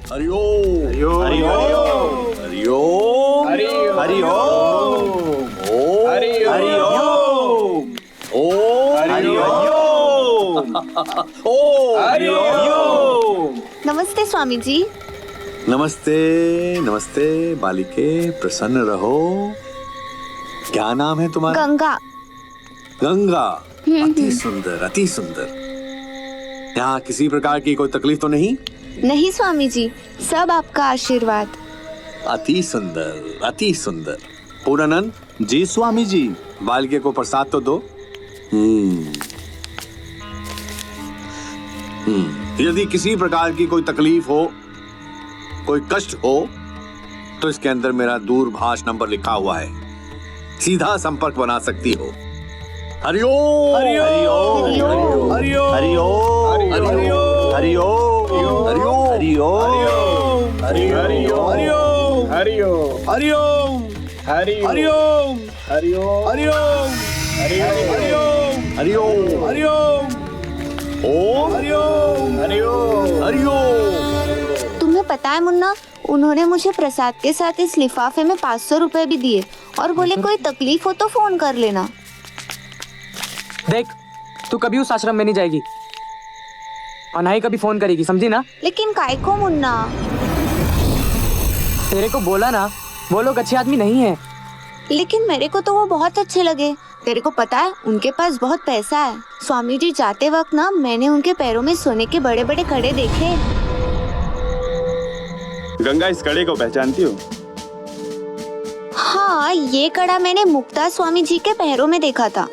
हरिओम हरिओम हरिओम हरिओम हरिओम हरिओम हरिओम ओम हरिओम ओम हरिओम। नमस्ते स्वामी जी। नमस्ते नमस्ते बालिके, प्रसन्न रहो। क्या नाम है तुम्हारा? गंगा। गंगा। अति सुंदर, अति सुंदर। यहाँ किसी प्रकार की कोई तकलीफ तो नहीं? नहीं स्वामी जी, सब आपका आशीर्वाद। अति सुंदर, अति सुंदर। पूर्णानंद, जी स्वामी जी। बालिके को प्रसाद तो दो। यदि किसी प्रकार की कोई तकलीफ हो, कोई कष्ट हो, तो इसके अंदर मेरा दूरभाष नंबर लिखा हुआ है, सीधा संपर्क बना सकती हो। हरिओम हरिओम हरिओम। हरिओम हरिओम हरिओम हरिओम हरिओम हरिओम हरिओम हरिओम हरिओम हरिओम हरिओम हरिओम हरिओम हरिओम ओम हरिओम हरिओम हरिओम। तुम्हें पता है मुन्ना, उन्होंने मुझे प्रसाद के साथ इस लिफाफे में 500 रुपए भी दिए और बोले कोई तकलीफ हो तो फोन कर लेना। देख, तू कभी उस आश्रम में नहीं जाएगी और ना ही कभी फोन करेगी, समझी ना? लेकिन काय को मुन्ना? तेरे को बोला ना, वो लोग अच्छे आदमी नहीं है। लेकिन मेरे को तो वो बहुत अच्छे लगे। तेरे को पता है, उनके पास बहुत पैसा है। स्वामी जी जाते वक्त ना मैंने उनके पैरों में सोने के बड़े बड़े कड़े देखे। गंगा, इस कड़े को पहचानती हो? हाँ, ये कड़ा मैंने मुक्ता स्वामी जी के पैरों में देखा था।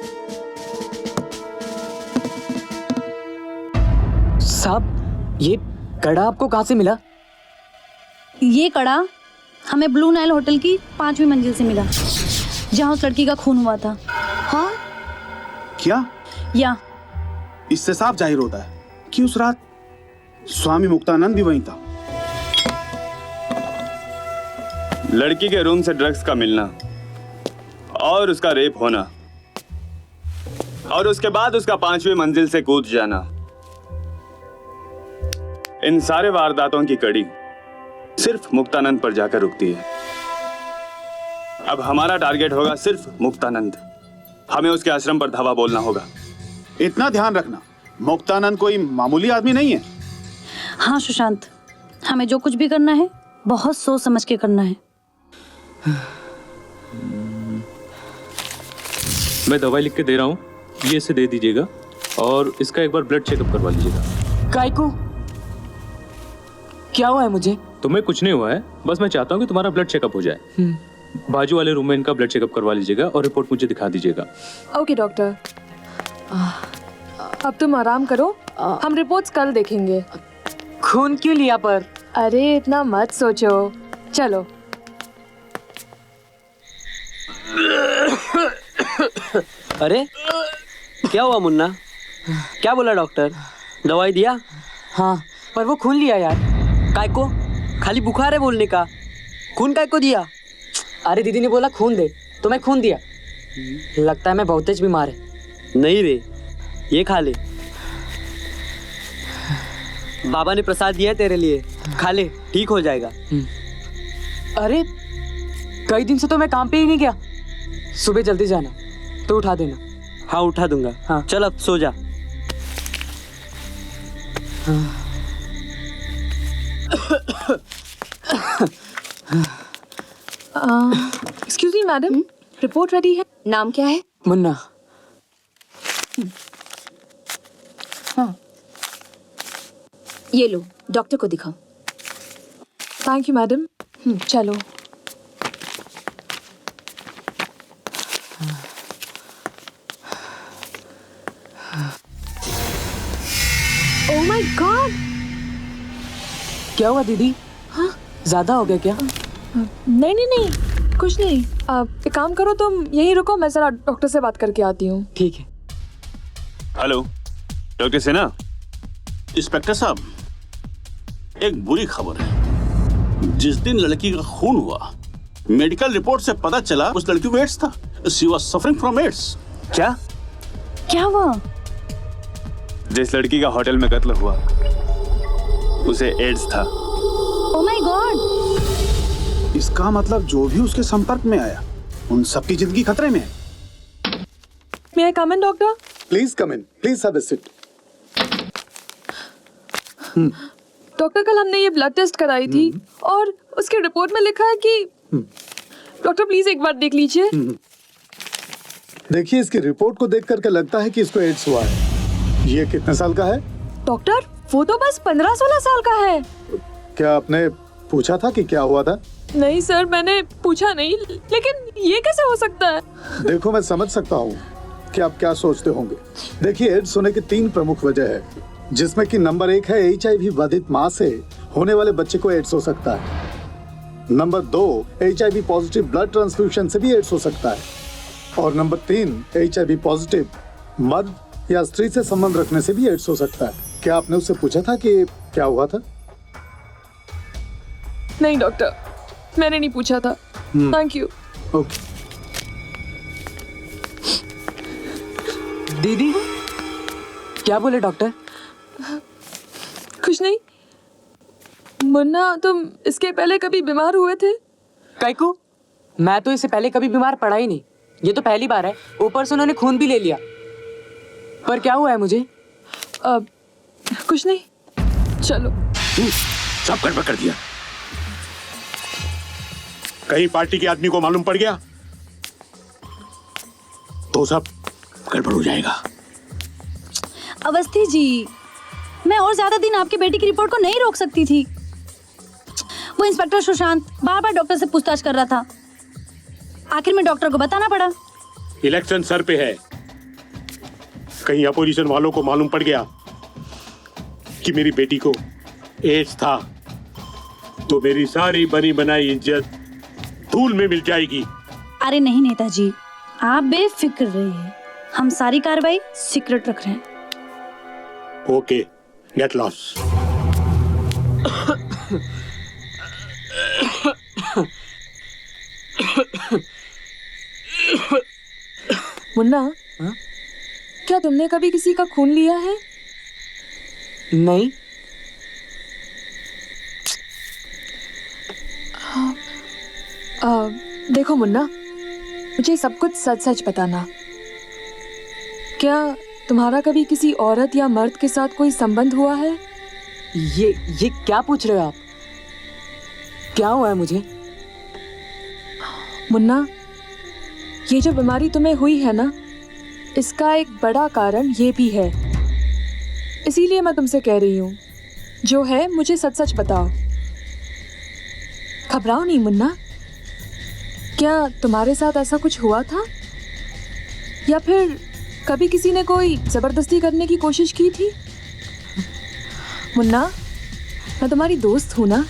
साहब, ये कड़ा आपको कहाँ से मिला? ये कड़ा हमें ब्लू नाइल होटल की 5वीं मंजिल से मिला, जहाँ उस लड़की का खून हुआ था। हाँ, क्या? या इससे साफ जाहिर होता है कि उस रात स्वामी मुक्तानंद भी वहीं था। लड़की के रूम से ड्रग्स का मिलना और उसका रेप होना और उसके बाद उसका 5वीं मंजिल से कूद जाना, इन सारे वारदातों की कड़ी सिर्फ मुक्तानंद पर जाकर रुकती है। अब हमारा टारगेट होगा सिर्फ मुक्तानंद। हमें उसके आश्रम पर धावा बोलना होगा। इतना ध्यान रखना, मुक्तानंद कोई मामूली आदमी नहीं है। हाँ सुशांत, हमें जो कुछ भी करना है बहुत सोच समझ के करना है। मैं दवाई लिख के दे रहा हूँ, ये इसे दे दीजिएगा और इसका एक बार ब्लड चेकअप करवा लीजिएगा। काय को? क्या हुआ है मुझे? तुम्हें कुछ नहीं हुआ है, बस मैं चाहता हूँ कि तुम्हारा ब्लड चेकअप हो जाए। बाजू वाले रूम में इनका ब्लड चेकअप करवा लीजिएगा और रिपोर्ट मुझे दिखा दीजिएगा। ओके डॉक्टर, अब तुम आराम करो, हम रिपोर्ट्स कल देखेंगे। खून क्यों लिया पर? अरे इतना मत सोचो, चलो। अरे क्या हुआ मुन्ना? क्या बोला डॉक्टर? दवाई दिया? हाँ, पर वो खून लिया यार। काय को? खाली बुखार है बोलने का, खून काय को दिया? अरे दीदी ने बोला खून दे, तो मैं खून दिया। लगता है मैं बहुत तेज बीमार है। नहीं रे, ये खा ले, बाबा ने प्रसाद दिया है तेरे लिए, खा ले, ठीक हो जाएगा। अरे कई दिन से तो मैं काम पे ही नहीं गया। सुबह जल्दी जाना, तो उठा देना। हाँ उठा दूंगा। हाँ। चल अब सो जा। Excuse me madam, report ready है। नाम क्या है? मुन्ना। हाँ, ये लो, डॉक्टर को दिखाओ। Thank you madam. चलो। Oh my god! क्या हुआ दीदी? हाँ? ज्यादा हो गया क्या? नहीं नहीं नहीं, कुछ नहीं। एक काम करो, तुम यहीं रुको, मैं जरा डॉक्टर से बात करके आती हूँ। ठीक है। Hello, doctor Sinha. इंस्पेक्टर साहब, एक बुरी खबर है। जिस दिन लड़की का खून हुआ, मेडिकल रिपोर्ट से पता चला उस लड़की को एड्स था। She was suffering from AIDS. क्या? क्या हुआ? जिस लड़की का होटल में कत्ल हुआ उसे एड्स था माय गॉड। इसका मतलब जो भी उसके संपर्क में आया उन सबकी जिंदगी खतरे में है। May I come in doctor? Please come in, please have a seat. Doctor कल हमने ये ब्लड टेस्ट कराई थी और उसके रिपोर्ट में लिखा है कि डॉक्टर प्लीज एक बार देख लीजिए। देखिए, इसकी रिपोर्ट को देख करके लगता है कि इसको एड्स हुआ है। ये कितने साल का है? डॉक्टर वो तो बस 15-16 साल का है। क्या आपने पूछा था कि क्या हुआ था? नहीं सर, मैंने पूछा नहीं, लेकिन ये कैसे हो सकता है? देखो, मैं समझ सकता हूँ कि आप क्या सोचते होंगे। देखिए, एड्स होने की 3 प्रमुख वजह है, जिसमें कि नंबर 1 है HIV बाधित माँ से होने वाले बच्चे को एड्स हो सकता है। Number 2 HIV positive blood transfusion से भी एड्स हो सकता है। और नंबर 3 HIV पॉजिटिव मर्द या स्त्री से संबंध रखने से भी एड्स हो सकता है। क्या आपने उससे पूछा था कि क्या हुआ था? नहीं डॉक्टर, मैंने नहीं पूछा था। Thank you. ओके। दीदी क्या बोले डॉक्टर? कुछ नहीं। मुन्ना, तुम इसके पहले कभी बीमार हुए थे? काइकू, मैं तो इससे पहले कभी बीमार पड़ा ही नहीं। ये तो पहली बार है। ऊपर से उन्होंने खून भी ले लिया। पर क्या हुआ है मुझे? कुछ नहीं, चलो। सब गड़बड़ कर दिया। कहीं पार्टी के आदमी को मालूम पड़ गया तो सब गड़बड़ हो जाएगा। अवस्थी जी, मैं और ज्यादा दिन आपकी बेटी की रिपोर्ट को नहीं रोक सकती थी। वो इंस्पेक्टर सुशांत बार बार डॉक्टर से पूछताछ कर रहा था। आखिर में डॉक्टर को बताना पड़ा। इलेक्शन सर पे है, कहीं अपोजिशन वालों को मालूम पड़ गया कि मेरी बेटी को एड्स था तो मेरी सारी बनी बनाई इज्जत धूल में मिल जाएगी। अरे नहीं नेताजी, आप बेफिक्र रहिए। हम सारी कार्रवाई सीक्रेट रख रहे हैं। Okay, get lost. मुन्ना, क्या तुमने कभी किसी का खून लिया है? नहीं। देखो मुन्ना, मुझे सब कुछ सच सच बताना। क्या तुम्हारा कभी किसी औरत या मर्द के साथ कोई संबंध हुआ है? ये क्या पूछ रहे हो आप? क्या हुआ है मुझे? मुन्ना, ये जो बीमारी तुम्हें हुई है ना, इसका एक बड़ा कारण ये भी है। इसीलिए मैं तुमसे कह रही हूँ, जो है मुझे सच सच बताओ। घबराओ नहीं मुन्ना। क्या तुम्हारे साथ ऐसा कुछ हुआ था, या फिर कभी किसी ने कोई जबरदस्ती करने की कोशिश की थी? मुन्ना, मैं तुम्हारी दोस्त हूँ ना,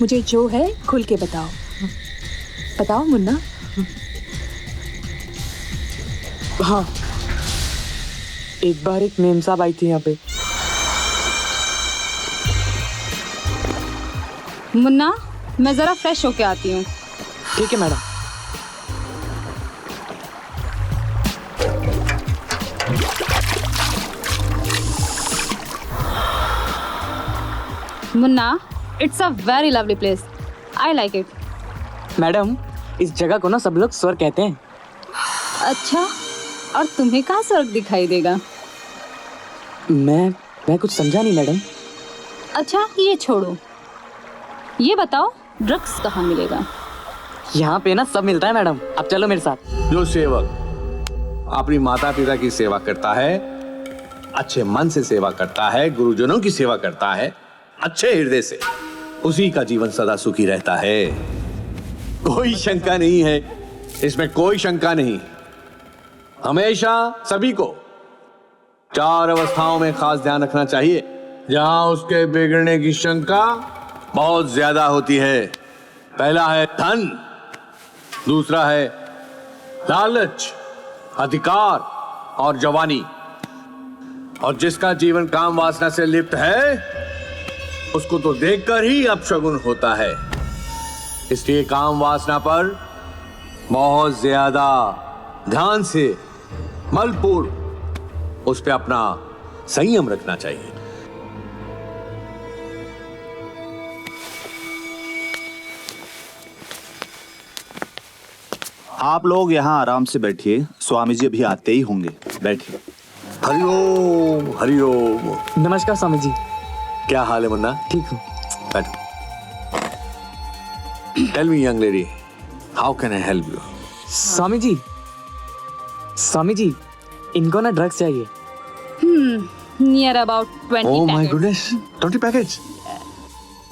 मुझे जो है खुल के बताओ। बताओ मुन्ना। हाँ, एक बार एक मेम साहब आई थी यहाँ पे। मुन्ना, मैं जरा फ्रेश होके आती हूँ। ठीक है madam. Munna, it's a very lovely place. I like it. Madam, इस जगह को ना सब लोग स्वर्ग कहते हैं। अच्छा, और तुम्हें कहाँ स्वर्ग दिखाई देगा? मैं कुछ समझा नहीं मैडम। अच्छा, ये छोड़ो, ये बताओ ड्रग्स कहाँ मिलेगा? यहाँ पे ना सब मिलता है मैडम। अब चलो मेरे साथ। जो सेवक अपनी माता पिता की सेवा करता है, अच्छे मन से सेवा करता है, गुरुजनों की सेवा करता है अच्छे हृदय से, उसी का जीवन सदा सुखी रहता है। कोई शंका नहीं है इसमें, कोई शंका नहीं। हमेशा सभी को 4 अवस्थाओं में खास ध्यान रखना चाहिए जहां उसके बिगड़ने की शंका बहुत ज्यादा होती है। पहला है धन, दूसरा है लालच, अधिकार और जवानी। और जिसका जीवन काम वासना से लिप्त है उसको तो देखकर ही अपशगुन होता है। इसलिए काम वासना पर बहुत ज्यादा ध्यान से बलपूर्वक उस पे अपना संयम रखना चाहिए। आप लोग यहाँ आराम से बैठिए, स्वामी जी अभी आते ही होंगे। बैठिए। हरिओम हरिओम। नमस्कार स्वामी जी। क्या हाल है मुन्ना? ठीक हूँ। बैठो। Tell me young lady, how can I help you? Swami ji इनको ना ड्रग्स चाहिए। Near about 20 oh my packets. Goodness, 20 packets.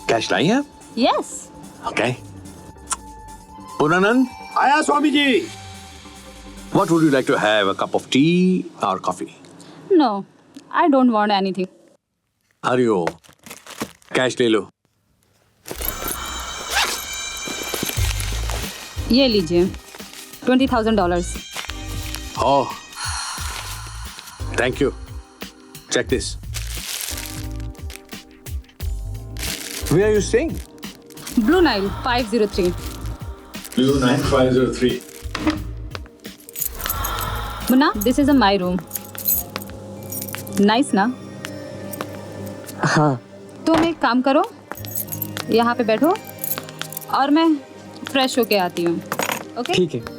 Cash लाई हैं? Yes. ओके। पूर्णानंद, आया Swami ji. what would you like to have, a cup of tea or coffee? No, I don't want anything. Hariom, cash ले लो। ये लीजिए $20,000. Oh, thank you. Check this. Where are you staying? Blue Nile 503. Blue 9503. Munna, this is my room. Nice ना? हाँ। तुम एक काम करो, यहाँ पे बैठो और मैं फ्रेश होके आती हूँ। ओके? ठीक है।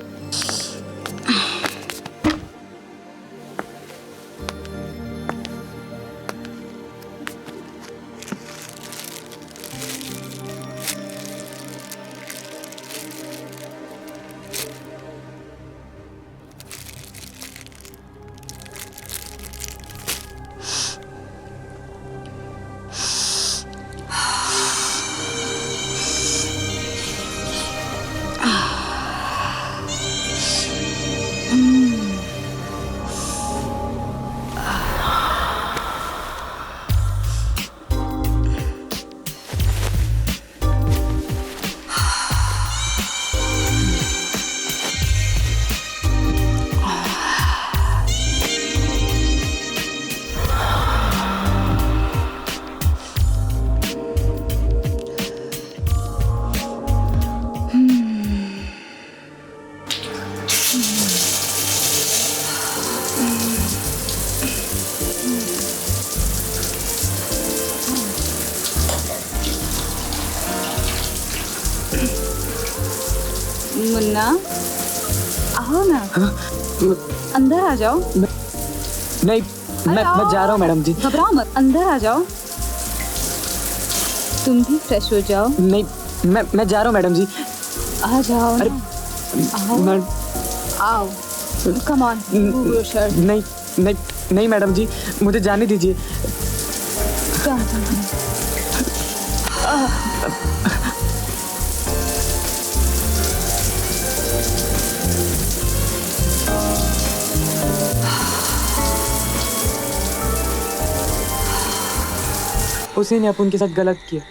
मुन्ना, आओ ना। अंदर आ जाओ। नहीं, मैं जा रहा हूँ मैडम जी। घबराओ मत, अंदर आ जाओ। तुम भी फ्रेश हो जाओ। नहीं, मैं जा रहा हूँ मैडम जी। आ जाओ ना। आओ। मैं आओ। Come on, move your shirt. नहीं मैडम जी, मुझे जाने दीजिए। उसी ने अपन के साथ गलत किया,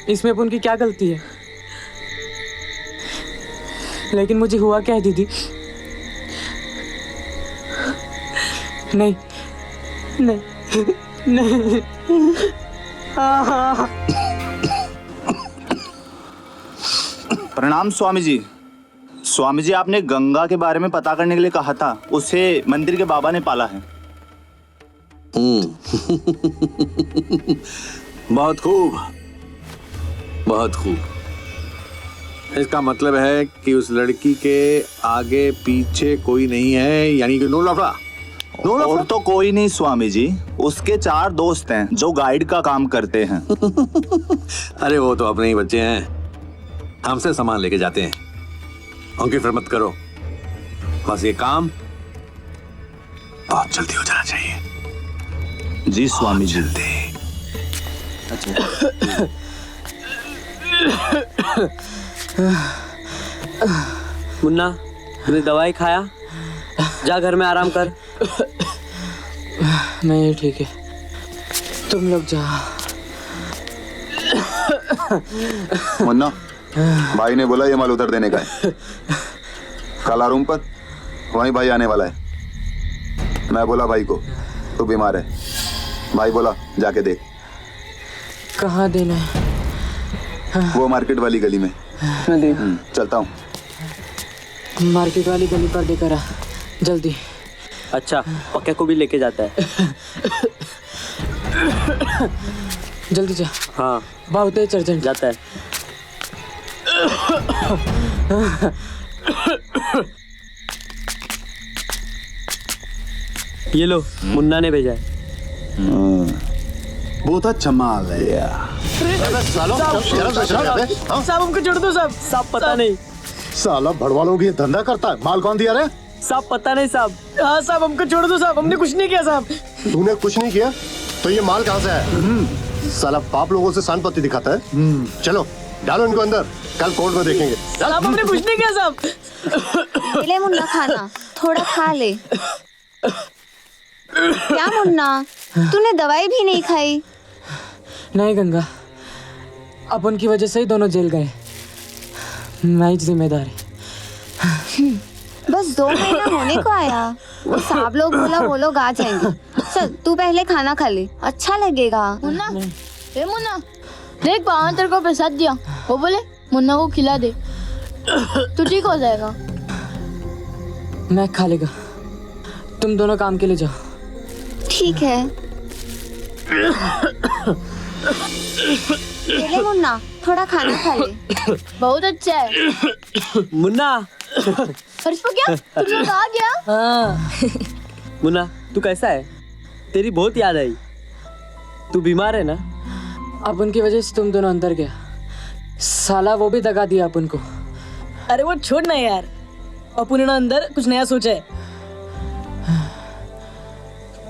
इसमें अपन की क्या गलती है? लेकिन मुझे हुआ क्या है दीदी? नहीं नहीं नहीं। प्रणाम स्वामी जी। स्वामी जी, आपने गंगा के बारे में पता करने के लिए कहा था, उसे मंदिर के बाबा ने पाला है। बहुत खूब, बहुत खूब। इसका मतलब है कि उस लड़की के आगे पीछे कोई नहीं है, यानी कि नो लफड़ा। और तो कोई नहीं स्वामी जी, उसके 4 दोस्त हैं जो गाइड का काम करते हैं। अरे वो तो अपने ही बच्चे हैं, हमसे सामान लेके जाते हैं, उनकी फिक्र मत करो। बस ये काम बहुत जल्दी हो जाना चाहिए। जी स्वामी जी। अच्छा। मुन्ना, तूने दवाई खाया? जा घर में आराम कर। नहीं ठीक है, तुम लोग जाओ। मुन्ना, भाई ने बोला ये माल उधर देने का है। काला रूम पर वहीं भाई आने वाला है। मैं बोला भाई को तू बीमार है, भाई बोला जाके देख। कहाँ देना है? वो मार्केट वाली गली में। मैं देख चलता हूँ। मार्केट वाली गली पर देकर आ जल्दी। अच्छा, पक्के को भी लेके जाता है। जल्दी जा। हाँ बहुत तेज अर्जेंट जाता है। ये लो, मुन्ना ने भेजा है। बहुत अच्छा माल है यार। साहब हमको छोड़ दो साहब। साहब पता नहीं। साला भड़वा लोग ये धंधा करता है। माल कौन दिया रे? साहब पता नहीं साहब। हाँ साहब हमको छोड़ दो साहब, हमने कुछ नहीं किया साहब। तूने कुछ नहीं किया तो ये माल कहाँ से है? साला बाप लोगों से सान पत्ती दिखाता है। चलो डालो इनको अंदर, कल कोर्ट में देखेंगे। साहब हमने कुछ नहीं किया साहब। ले मुन्ना खाना, थोड़ा खा ले। क्या मुन्ना, तूने दवाई भी नहीं खाई? नहीं गंगा, अब उनकी वजह से ही दोनों जेल गए। मैं ही जिम्मेदार है। बस 2 महीना होने को आया, वो साहब लोग बोला वो लोग आ जाएंगे। चल तू पहले खाना खा ले, अच्छा लगेगा। मुन्ना, ए मुन्ना, देख पावन तेरे को प्रसाद दिया, वो बोले मुन्ना को खिला दे, तू ठीक हो जाएगा। मैं खा लेगा, तुम दोनों काम के लिए जाओ। ठीक है। ले मुन्ना, थोड़ा खाना खा ले। बहुत अच्छा है। मुन्ना। और इसको क्या? तुम लोग आ गया? हाँ। मुन्ना तू कैसा है? तेरी बहुत याद आई। तू बीमार है ना? अब उनकी वजह से तुम दोनों अंदर गया। साला वो भी दगा दिया अपन को। अरे वो छोड़ ना यार, अपन ने अंदर कुछ नया सोचा है।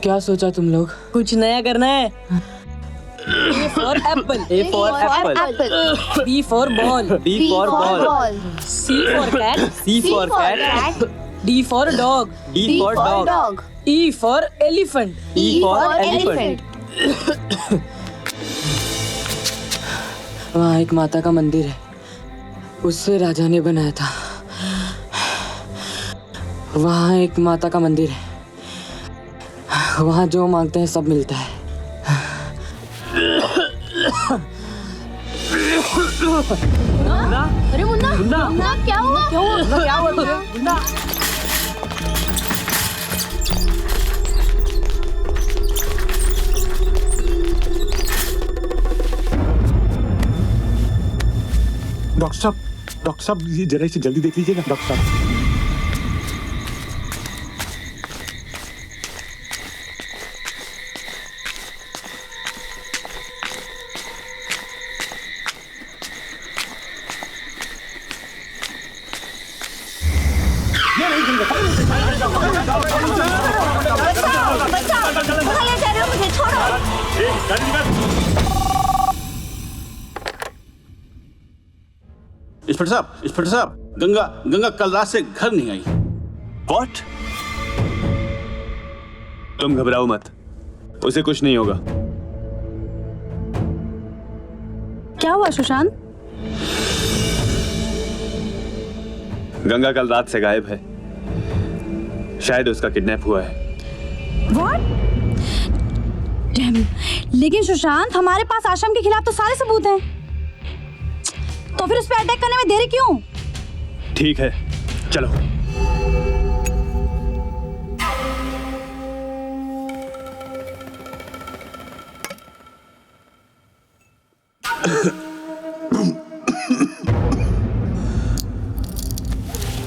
क्या सोचा तुम लोग? कुछ नया करना है। A for apple. A for apple. B for ball. B for ball. C for cat. C for cat. D for dog. D for dog. E for elephant. E for elephant. वहाँ एक माता का मंदिर है, उससे राजा ने बनाया था। वहाँ एक माता का मंदिर है, वहाँ जो मांगते हैं सब मिलता है। अरे मुन्ना, मुन्ना क्या हुआ? क्या हुआ तुझे? मुन्ना। डॉक्टर साहब ये जरा इसे जल्दी देख लीजिएगा डॉक्टर साहब। इंस्पेक्टर साहब, गंगा कल रात से घर नहीं आई। What? तुम घबराओ मत, उसे कुछ नहीं होगा। क्या हुआ सुशांत? गंगा कल रात से गायब है, शायद उसका किडनैप हुआ है। What? Damn. लेकिन सुशांत, हमारे पास आश्रम के खिलाफ तो सारे सबूत हैं, तो फिर उस पर अटैक करने में देरी क्यों? ठीक है, चलो।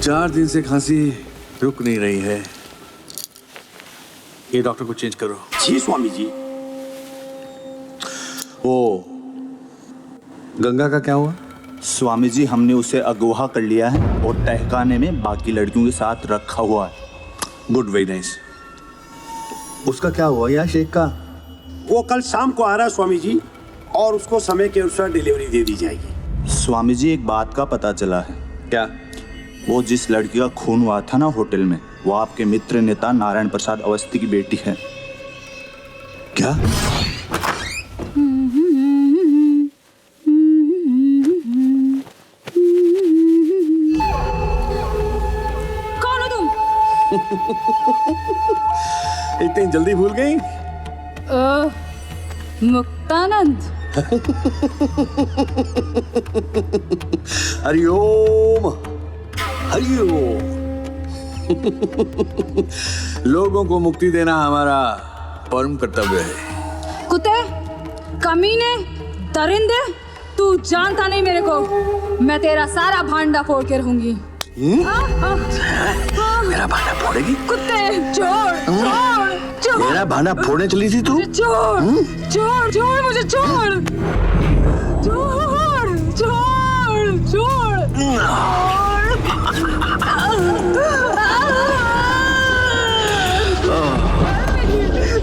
चार दिन से खांसी रुक नहीं रही है। ये डॉक्टर को चेंज करो। जी स्वामी जी। ओ, गंगा का क्या हुआ? स्वामी जी, हमने उसे अगवा कर लिया है और तहखाने में बाकी लड़कियों के साथ रखा हुआ है। Good, very nice. उसका क्या हुआ यार शेख का? वो कल शाम को आ रहा है स्वामी जी, और उसको समय के अनुसार डिलीवरी दे दी जाएगी। स्वामी जी, एक बात का पता चला है। क्या? वो जिस लड़की का खून हुआ था ना होटल में, वो आपके मित्र नेता नारायण प्रसाद अवस्थी की बेटी है। क्या? कौन हो तुम? इतनी जल्दी भूल गई? मुक्तानंद। हरिओम हरिओम। लोगों को मुक्ति देना हमारा परम कर्तव्य है। कुत्ते, कमीने, दरिंदे, तू तू जानता नहीं मेरे को, मैं तेरा सारा भांडा फोड़ के रहूंगी। मेरा भांडा फोड़ेगी? कुत्ते छोड़ छोड़ छोड़। मेरा भांडा फोड़ने चली थी तू? छोड़ छोड़ छोड़ मुझे छोड़ छोड़ छोड़ छोड़।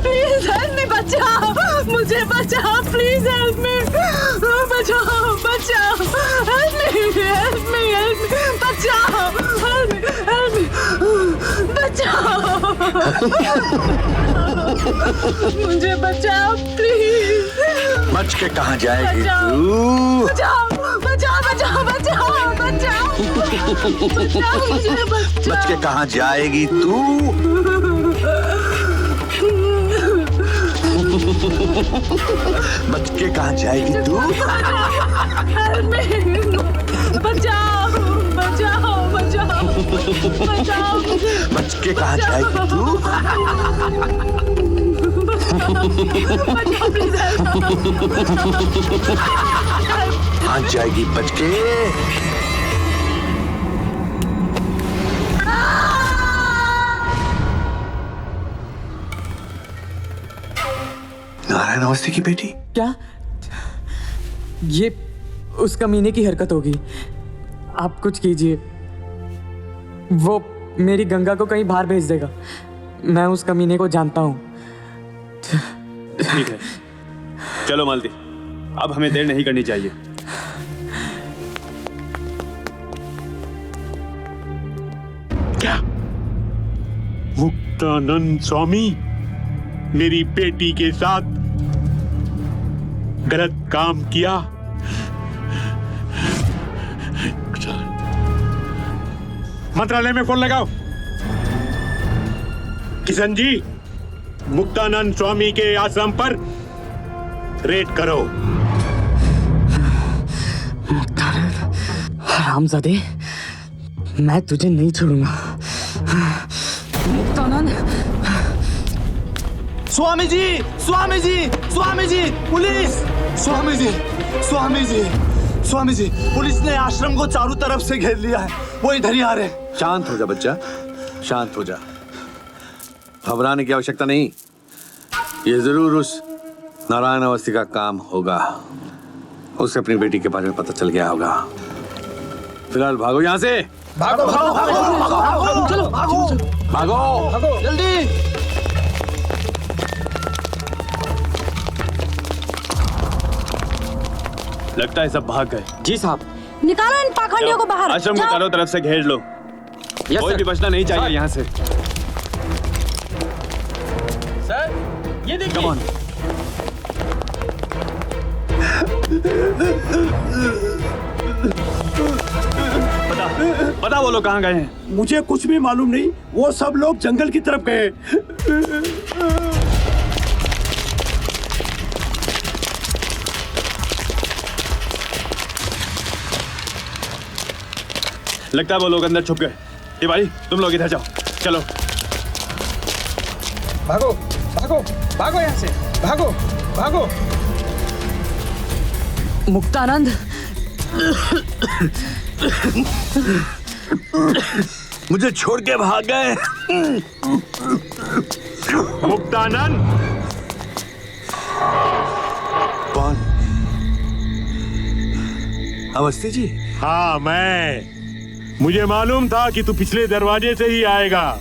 प्लीज हेल्प मी, बचाओ मुझे, बचाओ प्लीज हेल्प मी, बचाओ बचाओ, हेल्प मी बचाओ, हेल्प मी बचाओ, मुझे बचाओ प्लीज। बच के कहाँ जाएगी तू? बचाओ बचाओ बचाओ बचाओ बचाओ बचाओ मुझे, बचाओ। बच के कहाँ जाएगी तू? बच के कहाँ जाएगी तू? बचाओ बचाओ बचाओ बचाओ। बच के कहाँ जाएगी तू? कहाँ जाएगी बच के? नारायण अवस्थी की बेटी? क्या? ये उस कमीने की हरकत होगी। आप कुछ कीजिए, वो मेरी गंगा को कहीं बाहर भेज देगा। मैं उस कमीने को जानता हूँ। ठीक है, चलो मालती, अब हमें देर नहीं करनी चाहिए। क्या मुक्तानंद स्वामी मेरी बेटी के साथ गलत काम किया? मंत्रालय में फोन लगाओ। किशन जी, मुक्तानंद स्वामी के आश्रम पर रेड करो। मुक्तानंद, हरामजादे, मैं तुझे नहीं छोड़ूंगा। मुक्तानंद। स्वामी जी, स्वामी जी, स्वामी जी, पुलिस! स्वामी जी, स्वामी जी, स्वामी जी, पुलिस ने आश्रम को चारों तरफ से घेर लिया है। वो इधर ही आ रहे हैं। शांत हो जा बच्चा, शांत हो जा। घबराने की आवश्यकता नहीं। ये जरूर उस नारायण अवस्थी का काम होगा। उसे अपनी बेटी के बारे में पता चल गया होगा। फिलहाल भागो यहाँ से। भागो भागो भागो भागो भागो, चलो भागो भागो भागो जल्दी। लगता है सब भाग गए। जी साहब। निकालो इन पाखंडियों को बाहर। आश्रम को चारों तरफ से घेर लो। कोई भी बचना नहीं चाहिए यहाँ से। सर, ये देखिए। Come on. पता वो लोग कहाँ गए हैं? मुझे कुछ भी मालूम नहीं। वो सब लोग जंगल की तरफ गए। लगता है वो लोग अंदर छुप गए। तिवारी, तुम लोग इधर जाओ, चलो। भागो भागो भागो यहाँ से, भागो भागो। मुक्तानंद। मुझे छोड़ के भाग गए। मुक्तानंद। कौन? अवस्थी जी? हाँ, मैं। मुझे मालूम था कि तू पिछले दरवाजे से ही आएगा,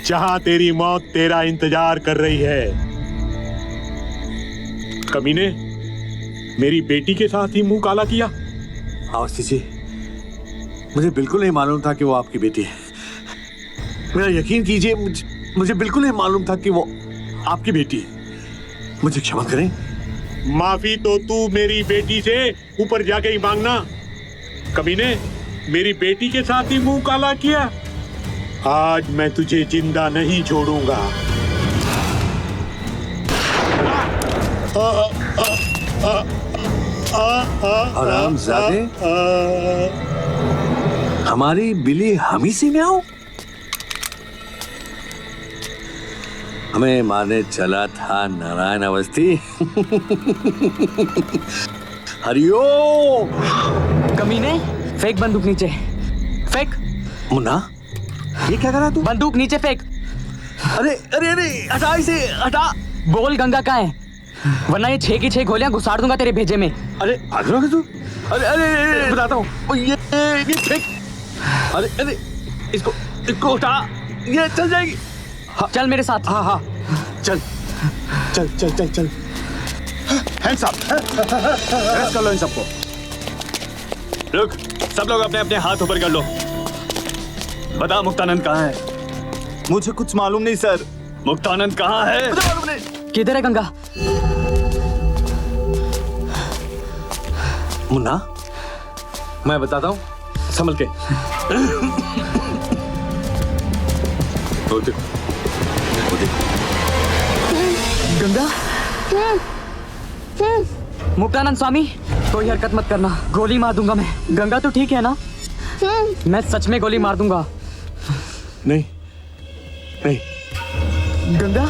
जहां तेरी मौत तेरा इंतजार कर रही है। कमीने, मेरी बेटी के साथ ही मुंह काला किया। अवस्थी जी, मुझे बिल्कुल नहीं मालूम था कि वो आपकी बेटी है। मेरा यकीन कीजिए, मुझे बिल्कुल नहीं मालूम था कि वो आपकी बेटी है। मुझे क्षमा करें। माफी तो तू मेरी बेटी से ऊपर जाके ही मांगना। कमीने, मेरी बेटी के साथ ही मुंह काला किया। आज मैं तुझे जिंदा नहीं छोड़ूंगा। हरामजादे, हमारी बिली हम ही से में आओ। हमें मारने चला था नारायण अवस्थी। हरिओम। कमीने, फेंक बंदूक नीचे, फेंक। मुन्ना, ये क्या कर रहा तू? बंदूक नीचे फेंक। अरे अरे अरे, हटा इसे, हटा। बोल गंगा कहाँ है, वरना ये 6 की 6 गोलियां घुसाड़ दूंगा तेरे भेजे में। अरे भाग रहा है तू? अरे अरे अरे, बताता हूँ। ये फेंक। अरे अरे, इसको उठा, ये चल जाएगी। हाँ, चल मेरे साथ। हाँ हाँ, चल चल चल चल चल। हैंड्स अप, अरेस्ट कर लो इन सबको। रुक, सब लोग अपने अपने हाथ ऊपर कर लो। बता मुक्तानंद कहाँ है? मुझे कुछ मालूम नहीं सर। मुक्तानंद कहाँ है? मुझे मालूम नहीं। किधर है गंगा? मुन्ना, मैं बताता हूँ, संभल के। वो देखो, वो देखो। गंगा, मुक्तानंद स्वामी, कोई हरकत मत करना, गोली मार दूंगा मैं। गंगा तो ठीक है ना? मैं सच में गोली मार दूंगा। नहीं नहीं। गंगा,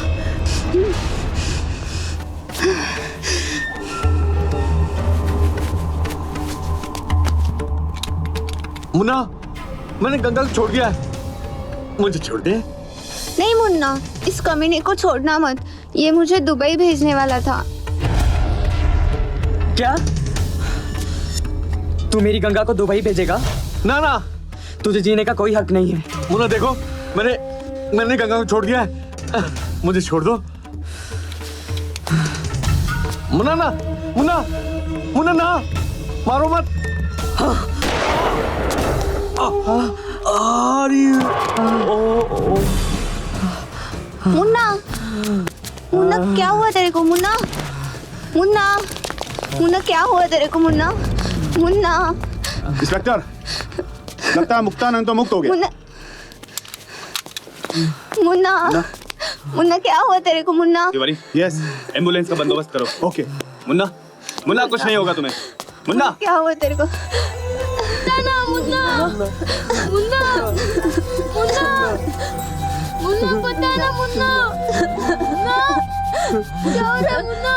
मुन्ना, मैंने गंगा को छोड़ दिया है, मुझे छोड़ दे। नहीं मुन्ना, इस कमीने को छोड़ना मत, ये मुझे दुबई भेजने वाला था। क्या तू मेरी गंगा को दुबई भेजेगा? ना ना, तुझे जीने का कोई हक नहीं है। मुन्ना देखो, मैंने गंगा को छोड़ दिया है, मुझे छोड़ दो। मुन्ना ना, मुन्ना ना, मारो मत। मुन्ना, मुन्ना क्या हुआ तेरे को? मुन्ना, मुन्ना, मुन्ना क्या हुआ तेरे को? मुन्ना, मुन्ना। इंस्पेक्टर, लगता है मुक्तानंद तो मुक्त हो गया। मुन्ना, मुन्ना, मुन्ना क्या हुआ तेरे को? मुन्ना। तिवारी, यस, एम्बुलेंस का बंदोबस्त करो। ओके। मुन्ना, मुन्ना कुछ नहीं होगा तुम्हें। मुन्ना, क्या हुआ तेरे को? मुन्ना, मुन्ना, मुन्ना, मुन्ना, बता ना मुन्ना, मुन्ना, क्या हो रहा है मुन्ना?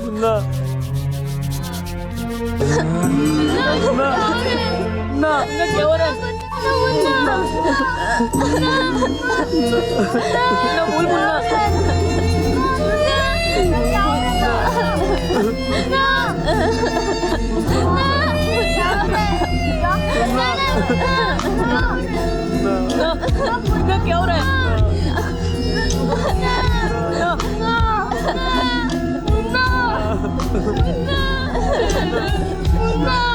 मुन्ना, मुन्ना, क्या हो रहा है? मुन्ना, बोल मुन्ना, क्या हो रहा है? मुन्ना,